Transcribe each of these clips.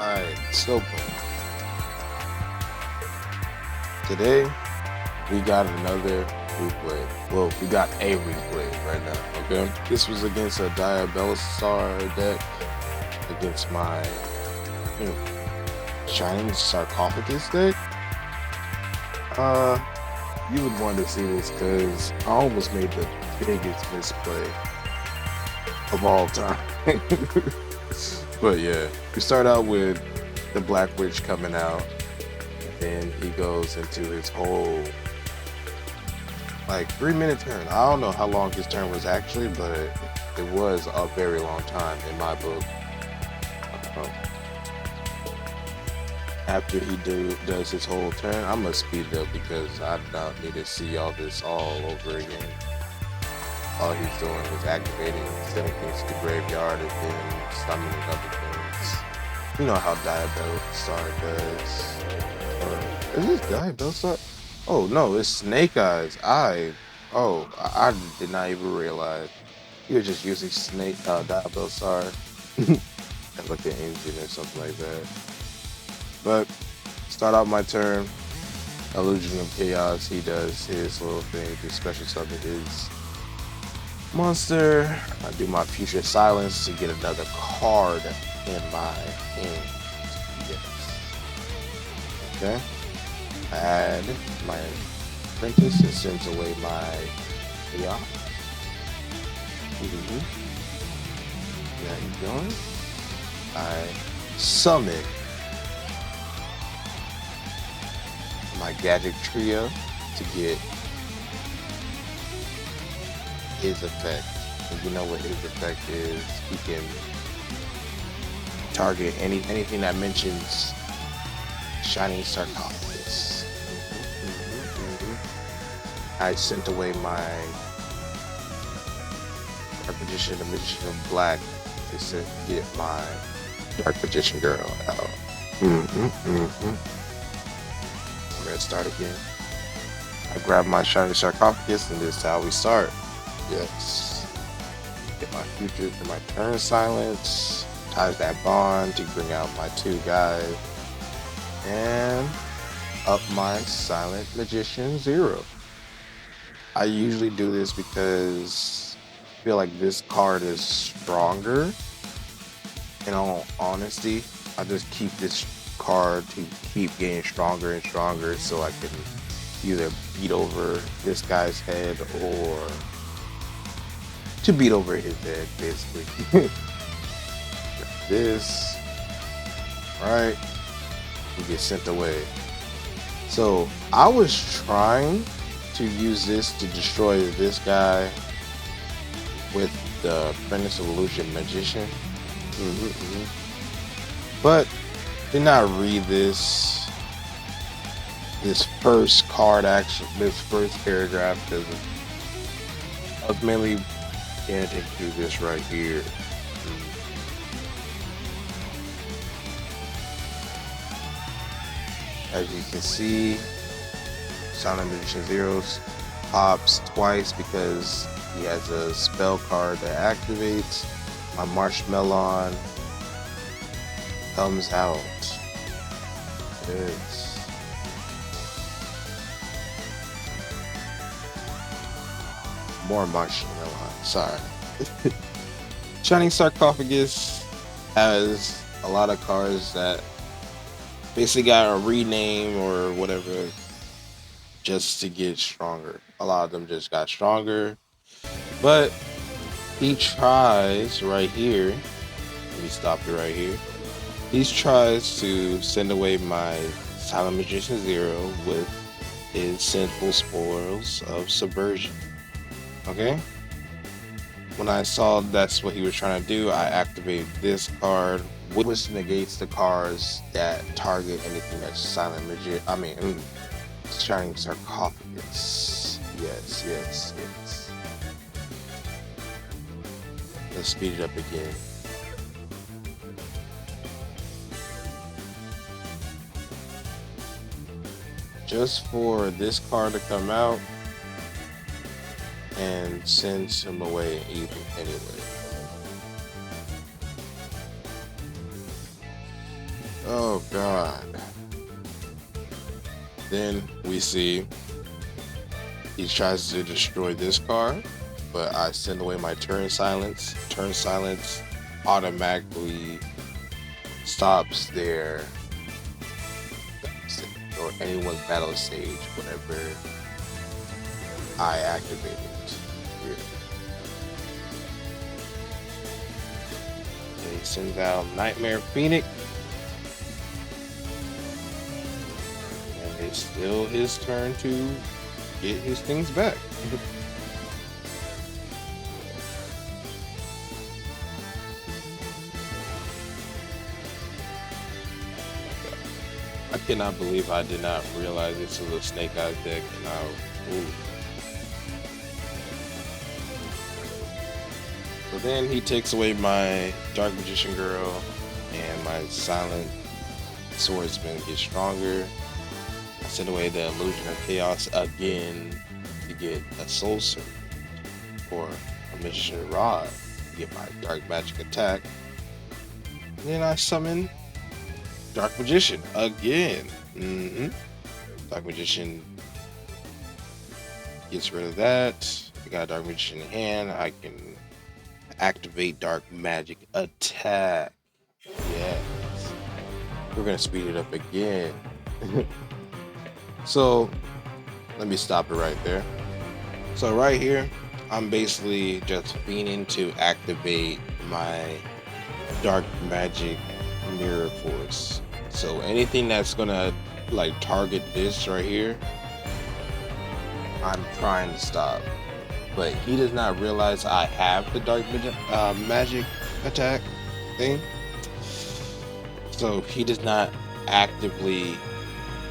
Alright, so today we got another replay. Well, we got a replay right now, okay? This was against a Diabellstar deck against my Shining Sarcophagus deck. You would want to see this because I almost made the biggest misplay of all time. But yeah, we start out with the Black Witch coming out. Then he goes into his whole 3-minute turn. I don't know how long his turn was actually, but it was a very long time in my book. Um, After he does his whole turn, I'm gonna speed it up because I don't need to see all this all over again. All he's doing is activating, sending things to the graveyard, and then summoning other things. You know how Diabellstar does. Is this Diabellstar? Oh no, it's Snake Eyes. I did not even realize. He was just using Diabellstar as like an engine or something like that. But start out my turn. Illusion of Chaos. He does his little thing to special summon his monster. I do my Future Silence to get another card in my hand. Yes. Okay. Add my apprentice. It sends away my yall. There you go. I summon my Gadget Trio to get his effect. And you know what his effect is? He can target anything that mentions Shining Sarcophagus. I sent away my Dark Magician, the Magician of Black, to get my Dark Magician girl out. I'm gonna start again. I grab my Shining Sarcophagus, and this is how we start. Yes. Get my future for my turn silence. Ties that bond to bring out my two guys. And up my Silent Magician 0. I usually do this because I feel like this card is stronger. In all honesty, I just keep this card to keep getting stronger and stronger so I can either beat over this guy's head or to beat over his head, basically. This, right? We get sent away. So I was trying to use this to destroy this guy with the Apprentice of Illusion Magician. But did not read this first card, actually, this first paragraph, because I was mainly paying attention to this right here. As you can see, Silent Magician Zeros pops twice because he has a spell card that activates. My Marshmallow comes out. It's more Marshmallow. Sorry. Shining Sarcophagus has a lot of cards that basically got a rename or whatever just to get stronger. A lot of them just got stronger. But he tries right here. Let me stop it right here. He tries to send away my Silent Magician 0 with his Sinful Spoils of Subversion. Okay? When I saw that's what he was trying to do, I activated this card, which negates the cards that target anything that's Shining Sarcophagus. Yes. Let's speed it up again. Just for this card to come out and sends him away anyway. Oh god. Then we see he tries to destroy this card, but I send away my turn silence. Turn silence automatically stops their or anyone's battle stage whenever I activate it. Here. And he sends out Nightmare Phoenix. And it's still his turn to get his things back. I cannot believe I did not realize this was a Snake Eyes deck, and ooh. So then he takes away my Dark Magician Girl, and my Silent Swordsman gets stronger. I send away the Illusion of Chaos again to get a Soul Surge, or a Magician Rod to get my Dark Magic attack. And then I summon Dark Magician again. Dark Magician gets rid of that. I got Dark Magician in hand. I can activate Dark Magic attack. Yes. We're gonna speed it up again. So let me stop it right there. So right here, I'm basically just fiending to activate my Dark Magic Mirror Force. So anything that's gonna like target this right here, I'm trying to stop. But he does not realize I have the Dark Magic attack thing. So he does not actively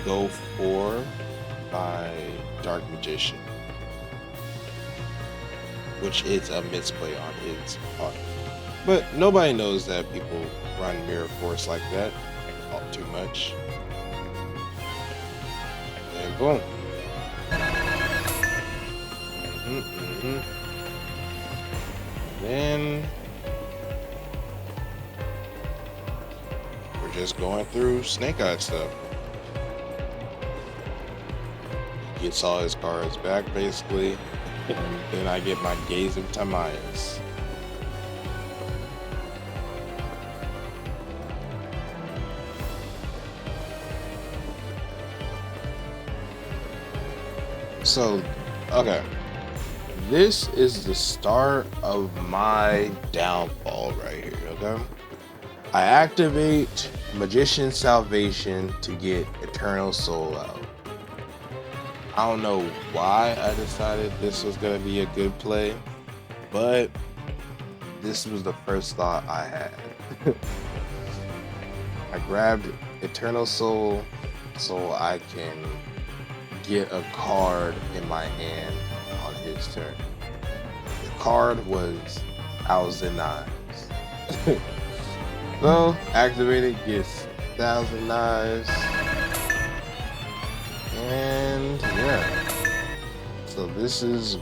go for my Dark Magician, which is a misplay on his part. But nobody knows that people run Mirror Force like that all too much. And boom. Then we're just going through Snake Eye stuff. He gets all his cards back basically. And then I get my Gaze of Timaeus. So, okay. This is the start of my downfall right here, okay? I activate Magician Salvation to get Eternal Soul out. I don't know why I decided this was going to be a good play, but this was the first thought I had. I grabbed Eternal Soul so I can get a card in my hand on his turn. The card was Thousand Knives. So activated, gets Thousand Knives, and yeah. So this is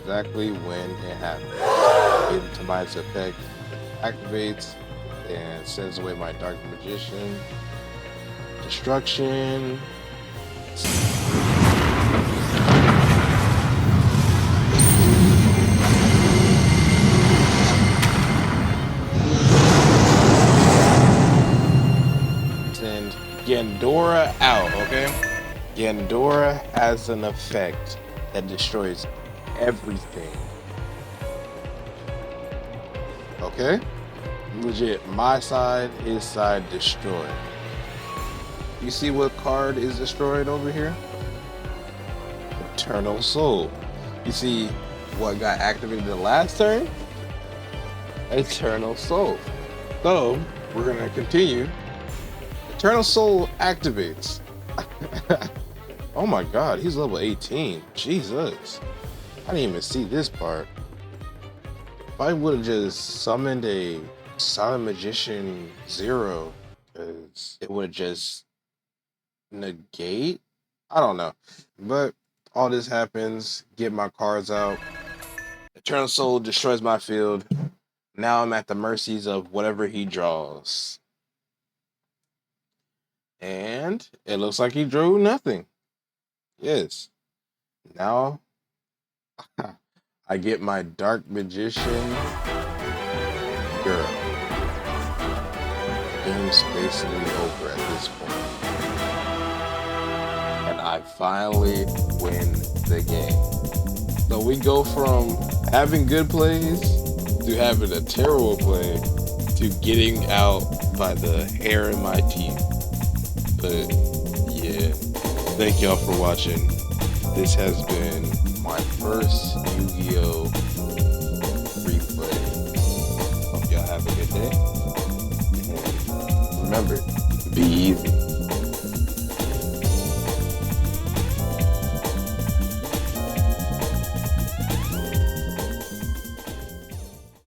exactly when it happened. Into my effect activates and sends away my Dark Magician. Destruction. Send Gandora out, okay? Gandora has an effect that destroys everything. Okay? Legit, my side, his side destroyed. You see what card is destroyed over here? Eternal Soul. You see what got activated the last turn? Eternal Soul. So, we're gonna continue. Eternal Soul activates. Oh my god, he's level 18. Jesus. I didn't even see this part. If I would have just summoned a Silent Magician 0, because it would just negate? I don't know. But all this happens, get my cards out. Eternal Soul destroys my field. Now I'm at the mercies of whatever he draws. And it looks like he drew nothing. Yes. Now I get my Dark Magician girl. Game's basically over at this point. And I finally win the game. So we go from having good plays to having a terrible play to getting out by the hair in my teeth. But yeah, thank y'all for watching. This has been my first Yu-Gi-Oh! Replay. Hope y'all have a good day. And remember, be easy.